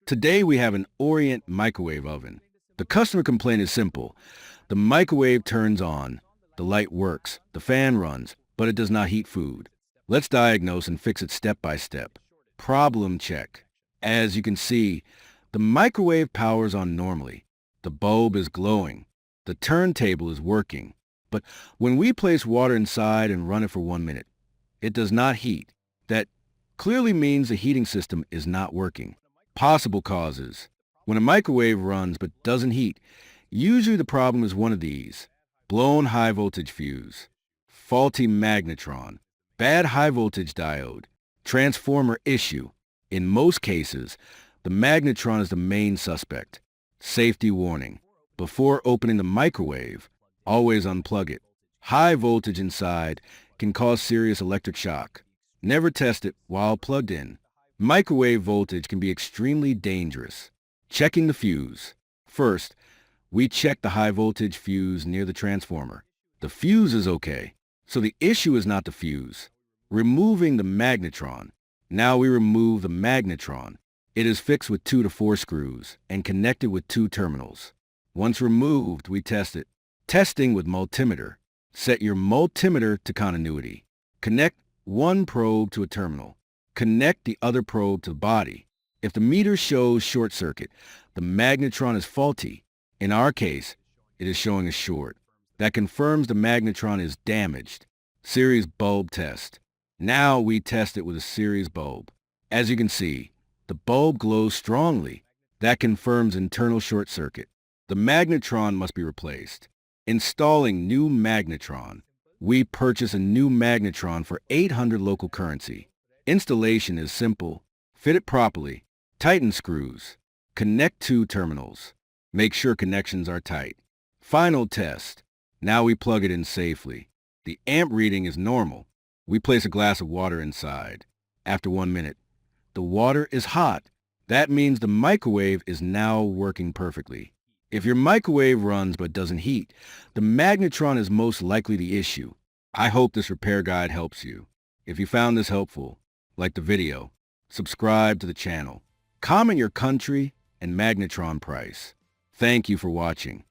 Today we have an Orient microwave oven. The customer complaint is simple. The microwave turns on, the light works, the fan runs, but it does not heat food. Let's diagnose and fix it step by step. Problem check. As you can see, the microwave powers on normally. The bulb is glowing. The turntable is working. But when we place water inside and run it for 1 minute, it does not heat. That clearly means the heating system is not working. Possible causes. When a microwave runs but doesn't heat, usually the problem is one of these: blown high voltage fuse, faulty magnetron, bad high voltage diode, transformer issue. In most cases, the magnetron is the main suspect. Safety warning. Before opening the microwave, always unplug it. High voltage inside can cause serious electric shock. Never test it while plugged in. Microwave voltage can be extremely dangerous. Checking the fuse. First, we check the high voltage fuse near the transformer. The fuse is okay, so the issue is not the fuse. Removing the magnetron. Now we remove the magnetron. It is fixed with 2 to 4 screws and connected with 2 terminals. Once removed, we test it. Testing with multimeter. Set your multimeter to continuity. Connect one probe to a terminal. Connect the other probe to the body. If the meter shows short circuit, the magnetron is faulty. In our case, it is showing a short. That confirms the magnetron is damaged. Series bulb test. Now we test it with a series bulb. As you can see, the bulb glows strongly. That confirms internal short circuit. The magnetron must be replaced. Installing new magnetron. We purchase a new magnetron for 800 local currency. Installation is simple. Fit it properly. Tighten screws. Connect 2 terminals. Make sure connections are tight. Final test. Now we plug it in safely. The amp reading is normal. We place a glass of water inside. After 1 minute, the water is hot. That means the microwave is now working perfectly. If your microwave runs but doesn't heat, the magnetron is most likely the issue. I hope this repair guide helps you. If you found this helpful, like the video, subscribe to the channel, comment your country and magnetron price. Thank you for watching.